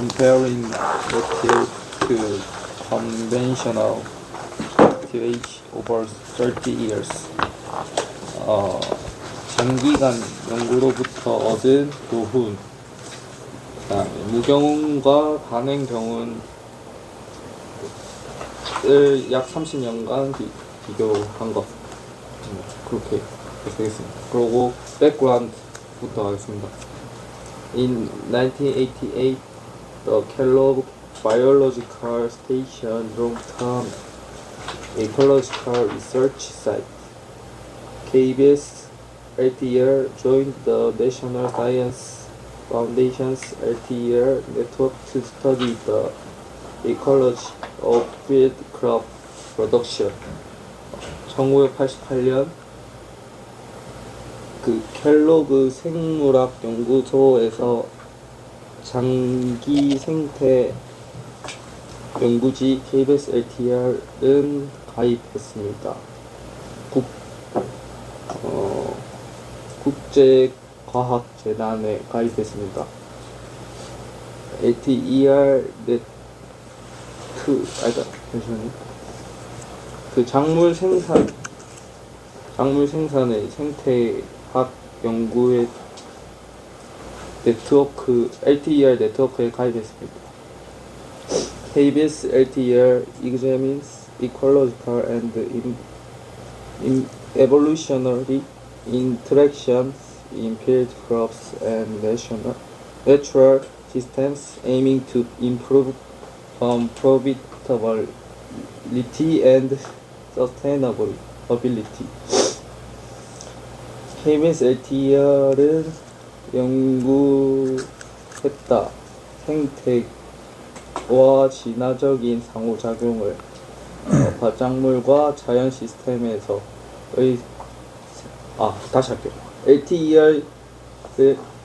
comparing native to conventional age over 30 years. 장기간 연구로부터 얻은 교훈. 그다음에 무경운과 간행경운을 약 30년간 비교한 것. 그렇게 되겠습니다. 그리고 백그라운드부터 하겠습니다. In 1988, the Kellogg Biological Station long-term ecological research site, KBS LTR, joined the National Science Foundation's LTR network to study the ecology of feed crop production. 1988년 그 켈로그 생물학 연구소에서 장기 생태 연구지 KBS LTR은 가입했습니다. 국제과학재단에 가입했습니다. LTER 그 작물 생산의 생태학 연구의 네트워크 LTER 네트워크에 가입했습니다. KBS LTER examines ecological and evolutionary interactions in field crops and natural systems, aiming to improve profitability and sustainability. KBS LTER은 연구했다. 생태와 진화적인 상호작용을 밭작물과 자연 시스템에서의 다시 할게요. LTER을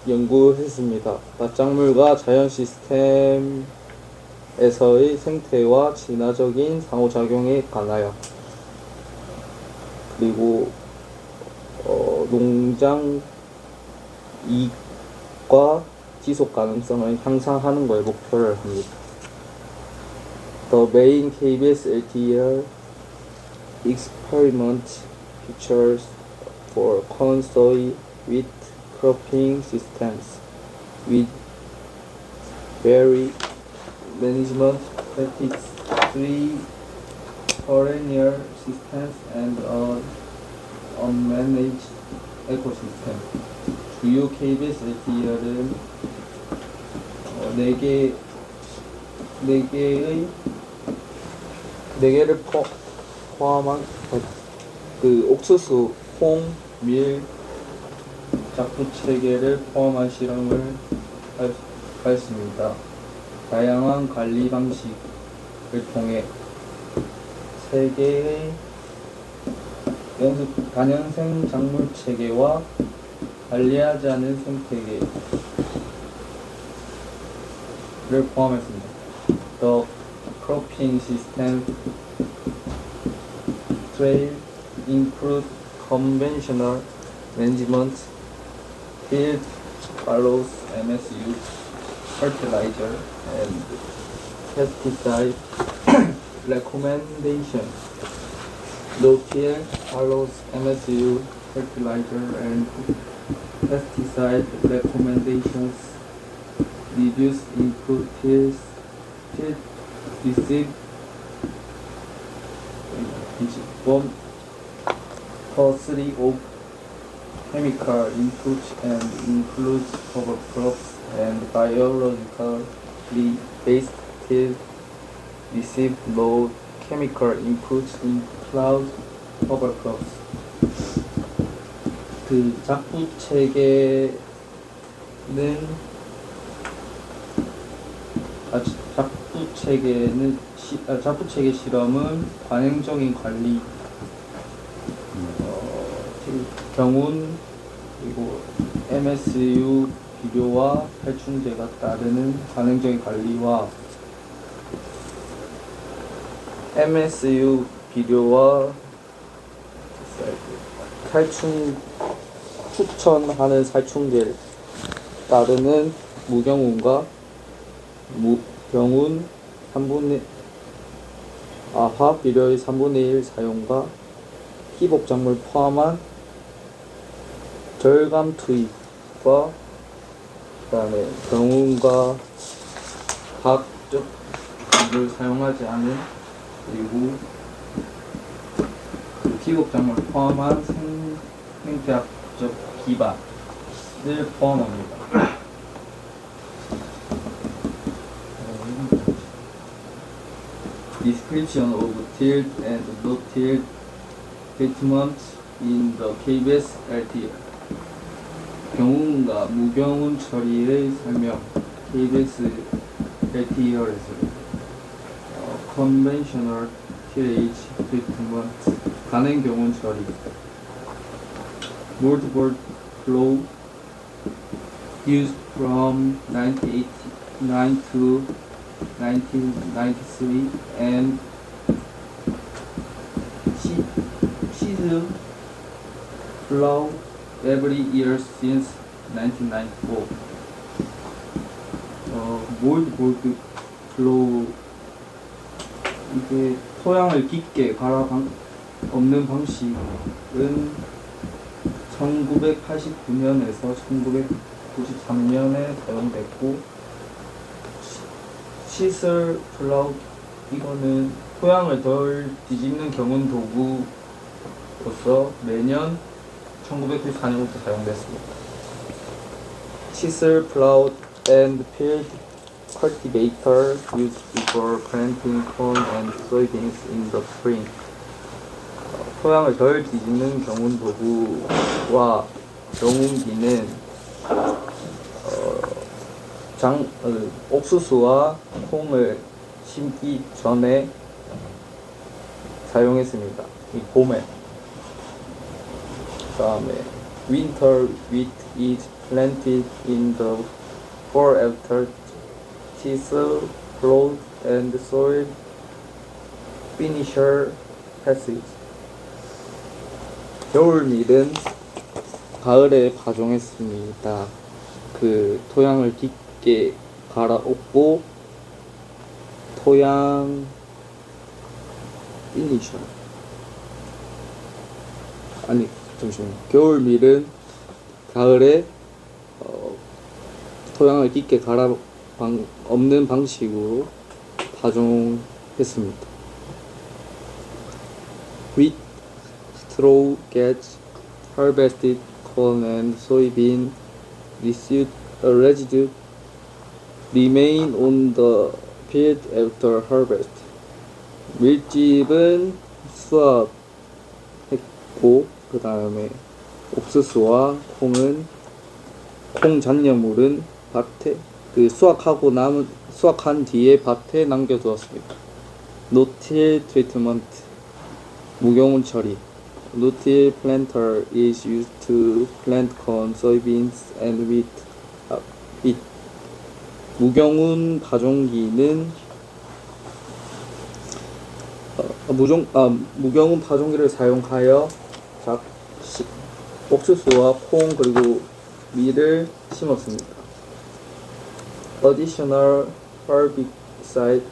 연구했습니다. 밭작물과 자연 시스템에서의 생태와 진화적인 상호작용에 관하여. 그리고 농장 이익과 지속 가능성을 향상하는 것에 목표를 합니다. The main KBS LTER experiment features for corn, soy, wheat cropping systems with varied management practices, 3 perennial systems and an unmanaged ecosystem. 주요 KBS LTER은 4개를 포함한 그 옥수수, 콩, 밀, 작부 체계를 포함한 실험을 하였습니다. 다양한 관리 방식을 통해 3개의 다년생 작물 체계와 관리하지 않은 생태계를 포함했습니다. The cropping system trail include conventional management, field follows MSU, fertilizer and pesticide recommendation. No-till follows MSU, fertilizer and pesticide recommendations. Reduce input fields, receive 1/3 of chemical inputs and includes cover crops and biologically based fields. Receive low chemical inputs in cloud cover crops. 그 작부 체계는 작부 체계 실험은 관행적인 관리, 경운 그리고 MSU 비료와 살충제가 따르는 관행적인 관리와 MSU 비료와 추천하는 살충제를 따르는 무경운과 병운 3분의 아화 비료의 3분의 1 사용과 희복작물 포함한 절감 투입과 그다음에 병운과 화학적 을 사용하지 않은 그리고 그 희복작물 포함한 생태학적 기반을 포함합니다. Description of tilled and not tilled treatment in the KBS LTL. 병운과 무병운 처리의 설명. KBS LTL에서 Conventional tillage treatment 간행 병운 처리. Multiple flow used from 1989 to 1993 and season flow every year since 1994. Multiple flow 이게 토양을 깊게 갈아 엎는 방식은 1989년에서 1993년에 사용됐고, 시설 플라우 이거는 토양을 덜 뒤집는 경운 도구로서 매년 1994년부터 사용됐습니다. 시설 플라우 and field cultivator used before planting corn and soybeans in the spring. 토양을 덜 뒤집는 경운 도구와 경운기는 옥수수와 콩을 심기 전에 사용했습니다. 이 봄에. 다음에 winter wheat is planted in the fall after chisel, plough, and soil finisher passage. 겨울밀은 가을에 파종했습니다. 그 토양을 깊게 갈아엎고 토양 피니셔 아니 잠시만요. 겨울밀은 가을에 토양을 깊게 엎는 방식으로 파종했습니다. Wheat straw gets harvested, corn and soybean residue remain on the field after harvest. 밀집은 수확했고 그 다음에 옥수수와 콩은 콩 잔여물은 밭에 수확한 뒤에 밭에 남겨두었습니다. No-till treatment 무경운 처리. No-till planter is used to plant corn, soybeans, and wheat. 무경운 파종기는 무경운 파종기를 사용하여 옥수수와 콩 그리고 밀을 심었습니다. Additional herbicide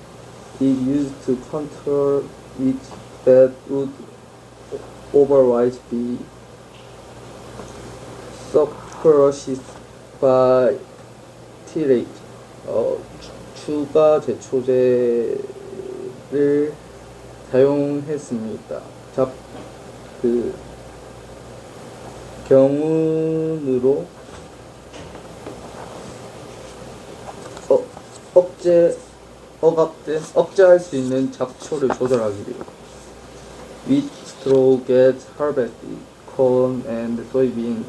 is used to control weeds that would otherwise be suppressed by tillage. 추가 제초제를 사용했습니다. 경운으로 억제할 수 있는 잡초를 조절하기 위해. Wheat straw gets harvested, corn and soybean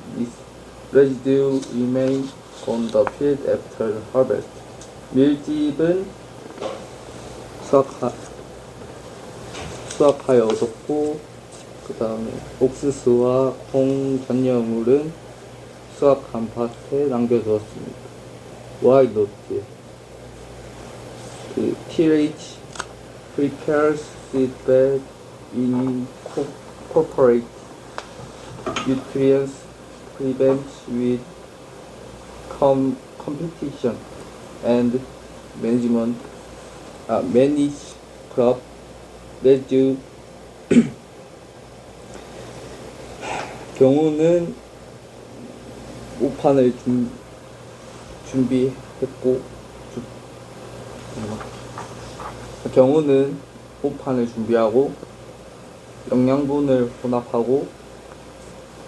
residue remain on the field after harvest. 밀집은 수확하여 얻었고 그 다음에 옥수수와 콩 잔여물은 수확한 밭에 남겨두었습니다. Why not? tillage prepares seedbed, incorporate nutrients, prevents with competition, and management, manage crop residue. 경우는 오판을 준비했고, 경우는 오판을 준비하고 영양분을 혼합하고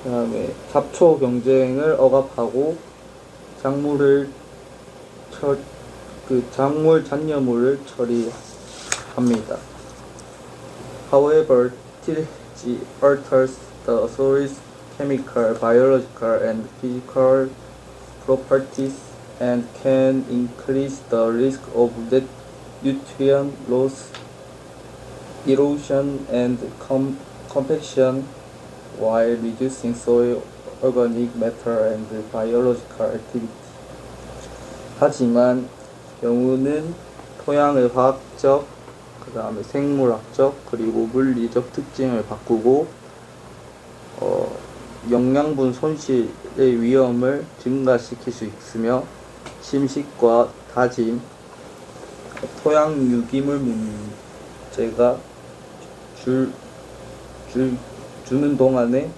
그 다음에 잡초 경쟁을 억압하고 작물 잔여물을 처리합니다. However, tillage alters the soil's chemical, biological, and physical properties and can increase the risk of nutrient loss, erosion, and compaction, while reducing soil organic matter and biological activity. 하지만 경우는 토양의 화학적, 그 다음에 생물학적, 그리고 물리적 특징을 바꾸고 영양분 손실의 위험을 증가시킬 수 있으며 침식과 다짐, 토양 유기물 문제가 주는 동안에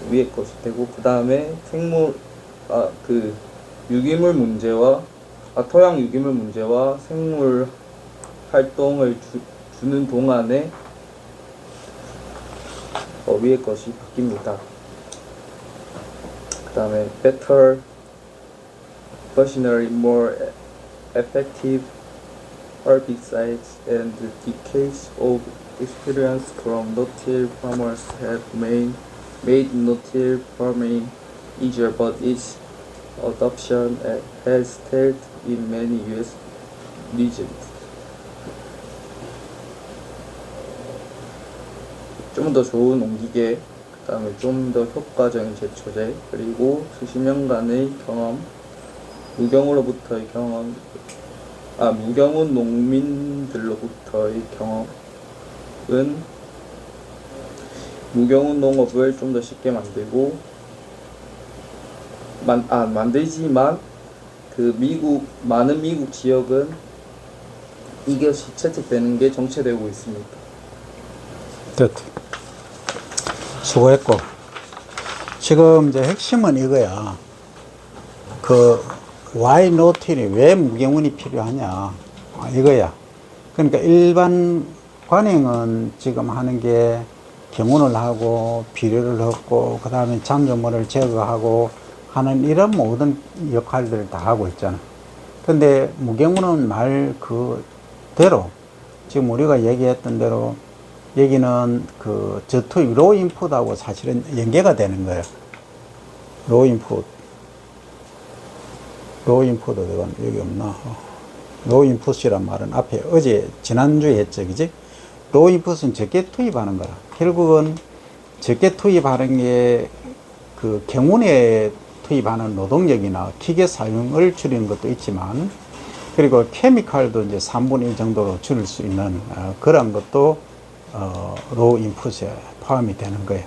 위에 것이 되고, 그 다음에 유기물 문제와 토양 유기물 문제와 생물 활동을 주는 동안에 위에 것이 바뀝니다. 그 다음에 better machinery, more effective herbicides, and decades of experience from no-till farmers have made no-till farming easier, but its adoption has stalled in many U.S. regions. 좀 더 좋은 옹기계, 그 다음에 좀 더 효과적인 제초제, 그리고 수십 년간의 경험, 무경으로부터의 경험, 무경운 농민들로부터의 경험은 무경운 농업을 좀 더 쉽게 만들고, 만들지만 많은 미국 지역은 이것이 채택되는 게 정체되고 있습니다. 됐다. 수고했고, 지금 이제 핵심은 이거야. why no till이 왜 무경운이 필요하냐, 이거야. 그러니까 일반 관행은 지금 하는 게 경운을 하고 비료를 넣고 그 다음에 잔여물을 제거하고 하는 이런 모든 역할들을 다 하고 있잖아. 근데 무경운은 말 그대로 지금 우리가 얘기했던 대로 여기는 저투입 로우 인풋하고 사실은 연계가 되는 거예요. 로우 인풋 어디가 여기 없나? 로우 인풋이란 말은 앞에 지난주에 했죠, 그지? 로우 인풋은 적게 투입하는 거라. 결국은 적게 투입하는 게 경운에 투입하는 노동력이나 기계 사용을 줄이는 것도 있지만, 그리고 케미칼도 이제 3분의 1 정도로 줄일 수 있는 그런 것도 로우 인풋에 포함이 되는 거예요.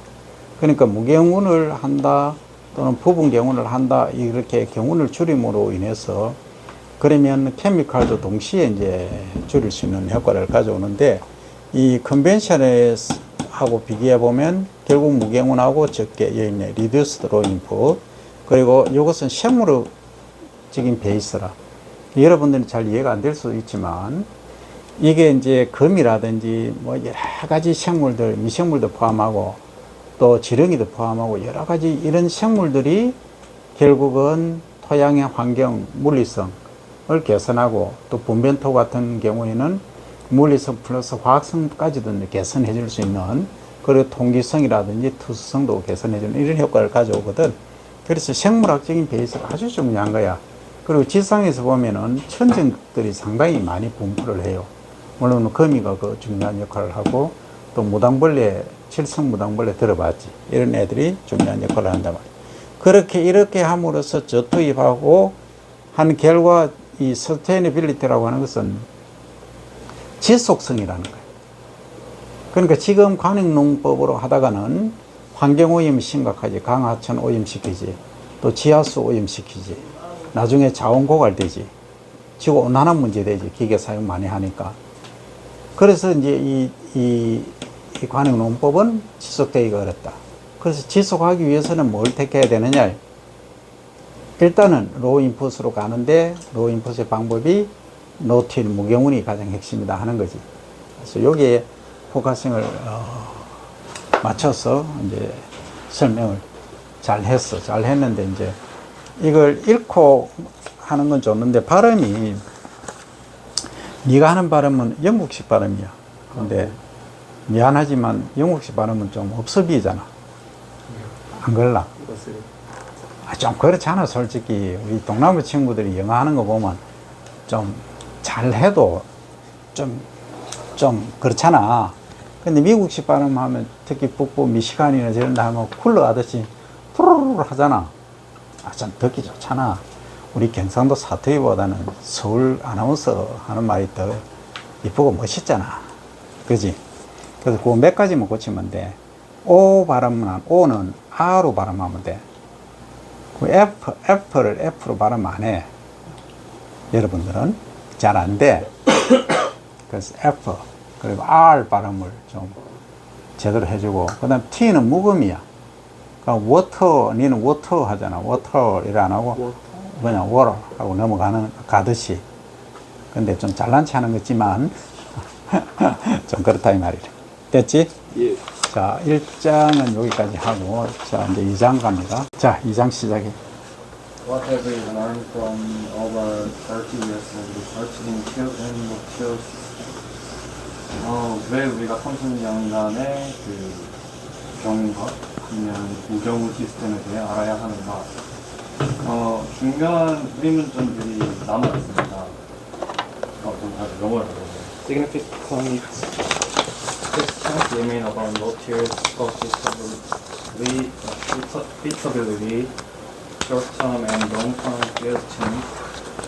그러니까 무경운을 한다 또는 부분 경운을 한다, 이렇게 경운을 줄임으로 인해서 그러면 케미칼도 동시에 이제 줄일 수 있는 효과를 가져오는데, 이 컨벤셔널하고 비교해 보면 결국 무경운하고 적게 여기 있네, 리듀스드 로우 인풋. 그리고 이것은 생물학적인 베이스라 여러분들은 잘 이해가 안 될 수도 있지만, 이게 이제 거미라든지 뭐 여러 가지 생물들, 미생물도 포함하고 또 지렁이도 포함하고 여러 가지 이런 생물들이 결국은 토양의 환경, 물리성을 개선하고, 또 분변토 같은 경우에는 물리성 플러스 화학성까지도 개선해 줄 수 있는, 그리고 통기성이라든지 투수성도 개선해 주는 이런 효과를 가져오거든. 그래서 생물학적인 베이스가 아주 중요한 거야. 그리고 지상에서 보면은 천적들이 상당히 많이 분포를 해요. 물론 거미가 중요한 역할을 하고, 또 무당벌레, 칠성 무당벌레 들어봤지. 이런 애들이 중요한 역할을 한단 말이야. 이렇게 함으로써 저투입하고 한 결과, 이 서스테이너빌리티라고 하는 것은 지속성이라는 거예요. 그러니까 지금 관행농법으로 하다가는 환경오염이 심각하지. 강하천 오염시키지. 또 지하수 오염시키지. 나중에 자원 고갈되지. 지구 온난화 문제 되지. 기계 사용 많이 하니까. 그래서 이제 이 관행 농법은 지속되기가 어렵다. 그래서 지속하기 위해서는 뭘 택해야 되느냐. 일단은 로우 인풋으로 가는데 로우 인풋의 방법이 노틸 무경운이 가장 핵심이다 하는 거지. 그래서 여기에 포커싱을 맞춰서 이제 설명을 잘 했는데 이제 이걸 읽고 하는 건 좋는데 발음이 네가 하는 발음은 영국식 발음이야. 근데 미안하지만 영국식 발음은 좀 없어 보이잖아. 안 그럴라? 좀 그렇잖아. 솔직히 우리 동남아 친구들이 영어 하는 거 보면 좀 잘해도 좀 그렇잖아. 근데 미국식 발음하면 특히 북부 미시간이나 저런 데 하면 쿨러 하듯이 푸르르 하잖아. 좀 듣기 좋잖아. 우리 경상도 사투리보다는 서울 아나운서 하는 말이 더 이쁘고 멋있잖아. 그지? 그래서 그거 몇 가지만 고치면 돼. O 발음은, O는 R로 발음하면 돼. 그 F를 F로 발음 안 해. 여러분들은 잘 안 돼. 그래서 F, 그리고 R 발음을 좀 제대로 해주고, 그 다음 T는 묵음이야. 그러니까 water, 니는 water 하잖아. water 이래 안 하고, 그냥 water 하고 가듯이. 근데 좀 잘난 체 하는 거지만, 좀 그렇다 이 말이래. 됐지? 예. 자, 1장은 여기까지 하고, 자, 이제 2장 갑니다. 자, 2장 시작해. What have we learned from over 30 years of research in field and material systems? 왜 우리가 30년간의 그 경과 아니면 무경우 시스템에 대해 알아야 하는가? 중요한 의문점들이 남아있습니다. 좀 다시 영어를 해보세요. Significant questions remain about materials, profitability, short-term and long-term field change,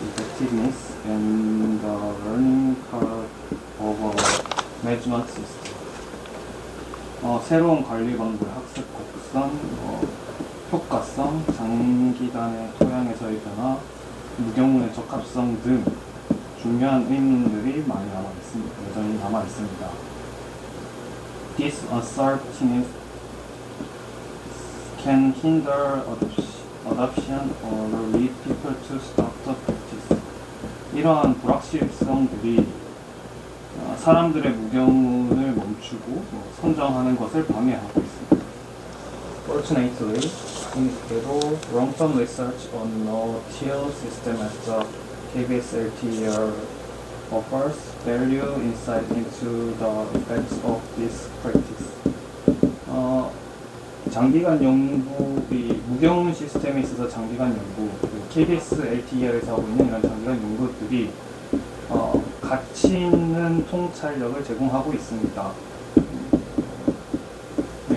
effectiveness, and the learning curve of a management system. 새로운 관리 방법, 학습 곡선, 효과성, 장기간의 토양에서의 변화, 무경운의 적합성 등 중요한 의문들이 많이 여전히 남아 있습니다. This uncertainty can hinder adoption or lead people to stop the practice. 이러한 불확실성들이 사람들의 무경운을 멈추고 선정하는 것을 방해하고 있습니다. Fortunately, 인식해도 long-term research on no-till system at the KBS LTER offers value insight into the effects of this practice. 장기간 연구이 무경운 시스템에 있어서 장기간 연구, KBS LTER에서 하고 있는 이런 장기간 연구들이 가치 있는 통찰력을 제공하고 있습니다.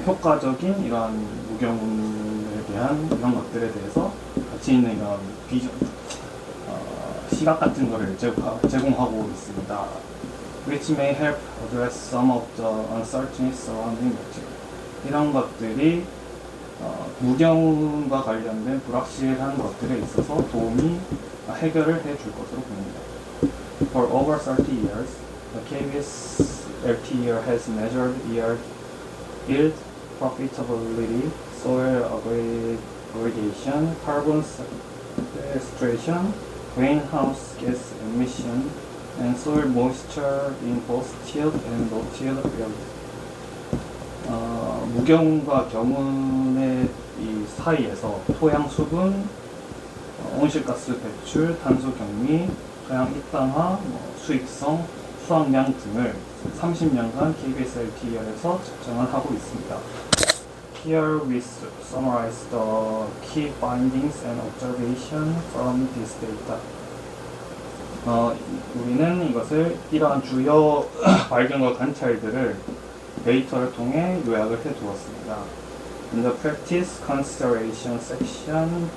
효과적인 이러한 무경운에 대한 이런 것들에 대해서 가치 있는 이런 비전, 시각 같은 거를 제공하고 있습니다. Which may help address some of the uncertainties surrounding material. 이런 것들이 무경운과 관련된 불확실한 것들에 있어서 해결을 해줄 것으로 보입니다. For over 30 years, the KBS LTER has measured yield, profitability, soil aggregation, carbon sequestration, greenhouse gas emission, and soil moisture in both tilled and no-tilled fields. 무경운과 경운의 이 사이에서 토양 수분, 온실가스 배출, 탄소 경미, 토양 입당화, 수익성, 수확량 등을 30년간 KBS LTER에서 측정을 하고 있습니다. Here we summarize the key findings and observation from this data. 우리는 이것을 이러한 주요 발견과 관찰들을 데이터를 통해 요약을 해 두었습니다. In the practice consideration section,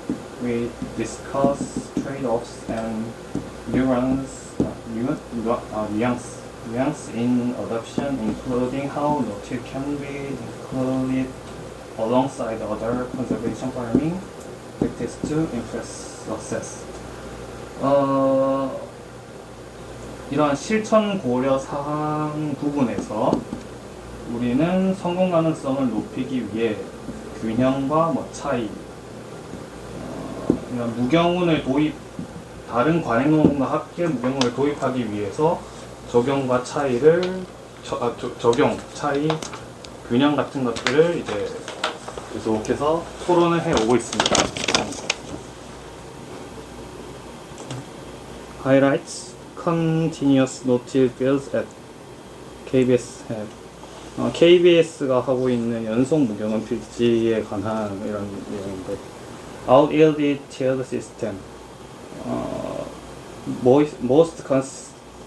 we discuss trade-offs and nuance in adoption, including how no-till can be included alongside other conservation farming practices to increase success. 이러한 실천 고려 사항 부분에서 우리는 성공 가능성을 높이기 위해 균형과 뭐 차이, 이런 무경운을 다른 관행론과 합계 무경운을 도입하기 위해서 적용과 차이를 적용, 차이, 균형 같은 것들을 이제 계속해서 토론을 해오고 있습니다. Highlights continuous noted fields at KBS have. KBS가 하고 있는 연속 무경은 필지에 관한 이런 내용인데, out-yielded tiered system. Most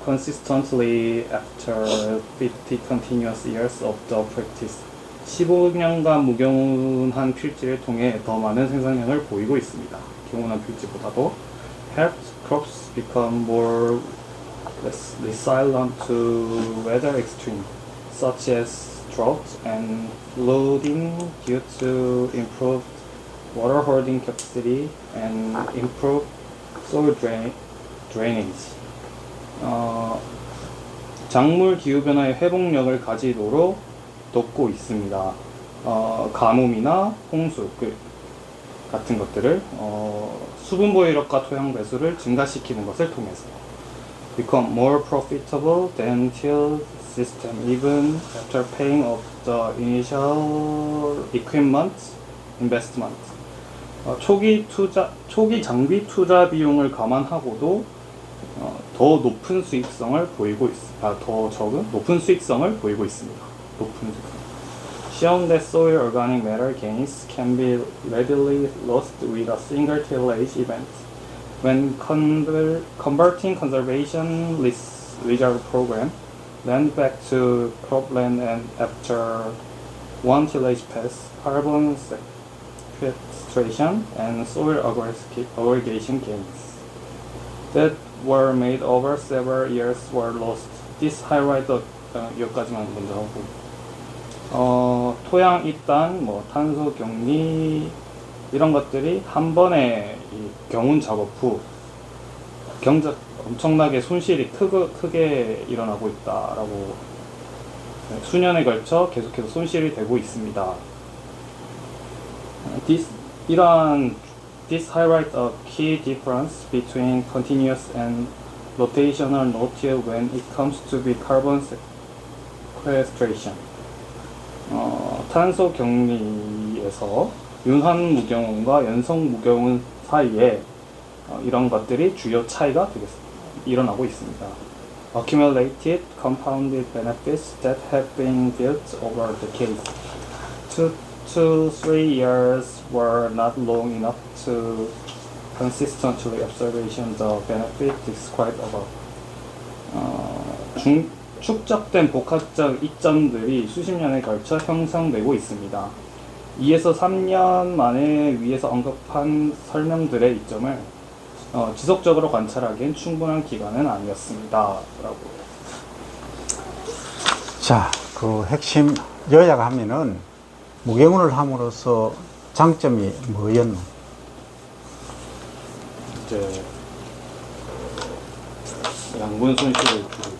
consistently after 50 continuous years of the practice. 15년간 무경운한 필지를 통해 더 많은 생산량을 보이고 있습니다. 경운한 필지보다도. Helps crops become more resilient to weather extreme, such as drought and flooding due to improved water holding capacity and improved soil drainage. 작물 기후변화의 회복력을 가지도록 돕고 있습니다. 가뭄이나 홍수 같은 것들을 수분 보유력과 토양 배수를 증가시키는 것을 통해서 become more profitable than tilled system even after paying off the initial equipment investment. 초기 장비 투자 비용을 감안하고도 더 높은 수익성을 보이고 더 적은 높은 수익성을 보이고 있습니다. 높은 수익성. Shown that soil organic matter gains can be readily lost with a single tillage event. When converting conservation reserve program land back to cropland and after one tillage pass, carbon sequestration and soil aggregation gains that were made over several years were lost. This highlight 여기까지만 먼저 하고. 토양 입단, 탄소 격리 이런 것들이 한 번에 이 경운 작업 후 엄청나게 손실이 크게 일어나고 있다라고, 수년에 걸쳐 계속해서 손실이 되고 있습니다. This highlights a key difference between continuous and rotational no-till when it comes to the carbon sequestration. 탄소 격리에서 윤환 무경운과 연속 무경운 사이에 이런 것들이 주요 차이가 일어나고 있습니다. Accumulated compounded benefits that have been built over decades. 2 to 3 years were not long enough to consistently observation the benefit described above. 축적된 복합적 이점들이 수십 년에 걸쳐 형성되고 있습니다. 2에서 3년 만에 위에서 언급한 설명들의 이점을 지속적으로 관찰하기엔 충분한 기간은 아니었습니다. 라고. 자, 그 핵심 요약하면은 무경운을 함으로써 장점이 뭐였노? 이제 양분 손실을 줄이고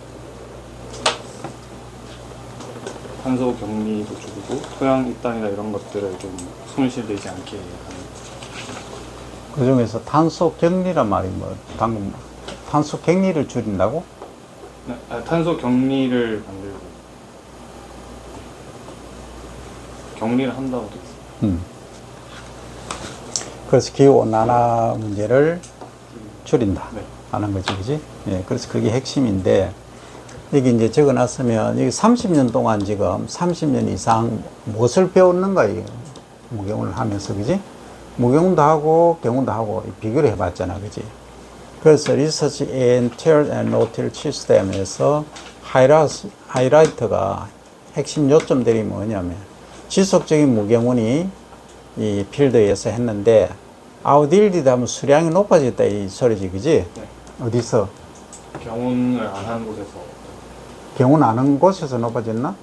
탄소 격리도 줄이고 토양 입단이나 이런 것들을 좀 손실되지 않게 하는. 그 중에서 탄소 격리란 말이 방금 탄소 격리를 줄인다고? 네, 탄소 격리를 만들고 격리를 한다고 돼 있어요. 그래서 기후온난화 문제를 줄인다 네. 하는 거지, 그지? 예, 그래서 그게 핵심인데, 여기 이제 적어 놨으면, 여기 30년 동안 지금 30년 이상 무엇을 배웠는가, 이 무경운을 하면서, 그지? 무경운도 하고 경운도 하고 비교를 해봤잖아, 그지? 그래서 리서치 인 tilled and no-till 시스템에서 하이라이트가 핵심 요점들이 뭐냐면, 지속적인 무경운이 이 필드에서 했는데, 아웃딜디드 하면 수량이 높아졌다 이 소리지, 그지? 네. 어디서? 경운을 안 하는 곳에서. 경운 안 한 곳에서 높아졌나?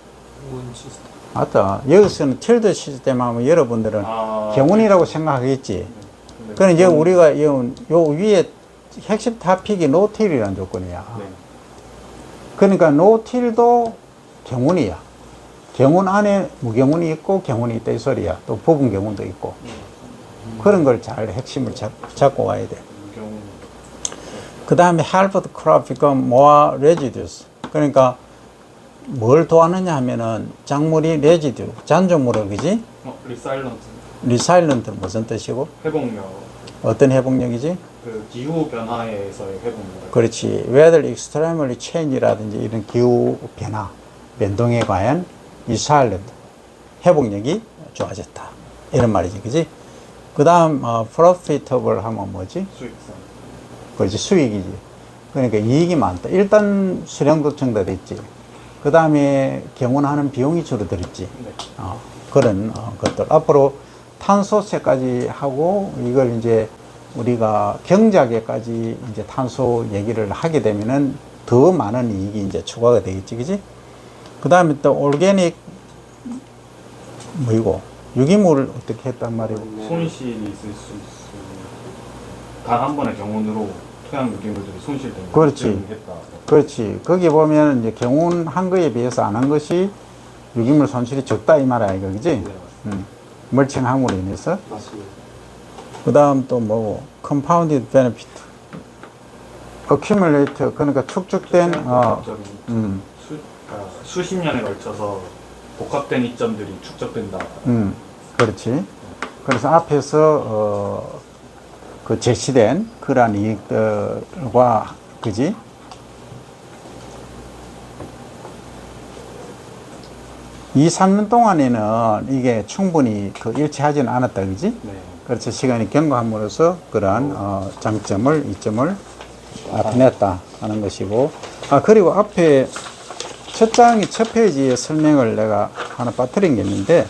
경운 시스템. 맞다. 여기서는 틸드 시스템 하면 여러분들은 경운이라고 생각하겠지. 네. 그럼 이제 우리가 요 위에 핵심 타픽이 노틸이라는 조건이야. 네. 그러니까 노틸도 경운이야. 경운 안에 무경운이 있고 경운이 있다 이 소리야. 또 부분 경운도 있고. 그런 걸 잘 핵심을 잡고 와야 돼. 무경. 그 다음에 help the crop become more residues. 그러니까 뭘 도와느냐 하면은 작물이 residue, 잔존물을, 그지? 리사일런트. resilient 무슨 뜻이고? 회복력. 어떤 회복력이지? 그 기후 변화에서의 회복력. 그렇지. weather extremely change라든지 이런 기후 변화, 변동에 관한 resilient, 회복력이 좋아졌다. 이런 말이지, 그지? 그 다음, profitable 하면 뭐지? 수익성. 그렇지, 수익이지. 그러니까 이익이 많다. 일단 수량도 증가됐지. 그 다음에 경운하는 비용이 줄어들었지. 네. 그런 것들. 앞으로 탄소세까지 하고 이걸 이제 우리가 경작에까지 이제 탄소 얘기를 하게 되면은 더 많은 이익이 이제 추가가 되겠지, 그지? 그 다음에 또 올게닉, 뭐이고, 유기물을 어떻게 했단 말이고. 손실이 있을 수 있습니다. 단 한 번의 경운으로 토양 유기물들이 손실되는 그렇지. 했다. 그렇지. 거기 보면 이제 경운한 거에 비해서 안 한 것이 유기물 손실이 적다 이 말 아이가, 그지? 네, 맞습니다. 멀칭함으로 인해서. 맞습니다. 그 다음 또 뭐고, compounded benefit. accumulate, 그러니까 축적된, 수십 년에 걸쳐서 복합된 이점들이 축적된다. 그렇지. 그래서 앞에서, 그 제시된 그러한 이익들과, 그지? 이 3년 동안에는 이게 충분히 그 일치하지는 않았다, 그지? 네. 그렇죠. 시간이 경과함으로써 그러한 장점을, 이점을 나타냈다 하는 것이고. 그리고 앞에 첫 장이 첫 페이지에 설명을 내가 하나 빠뜨린 게 있는데,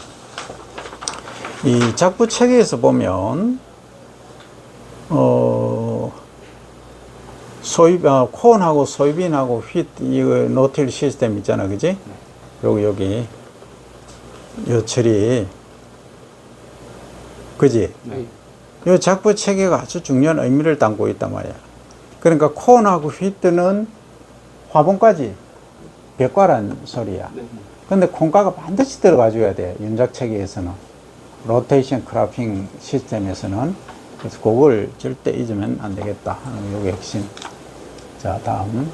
이 작부 체계에서 보면, 콘하고 소이빈하고 휘트, 이거 노틸 시스템 있잖아, 그지? 여기, 요 처리, 그지? 네. 요 작부 체계가 아주 중요한 의미를 담고 있단 말이야. 그러니까 콘하고 휘트는 화분까지 벽과란 소리야. 근데 콘가가 반드시 들어가줘야 돼. 윤작 체계에서는. 로테이션 크라핑 시스템에서는. 그래서 그걸 절대 잊으면 안 되겠다 하는 게 핵심. 자, 다음.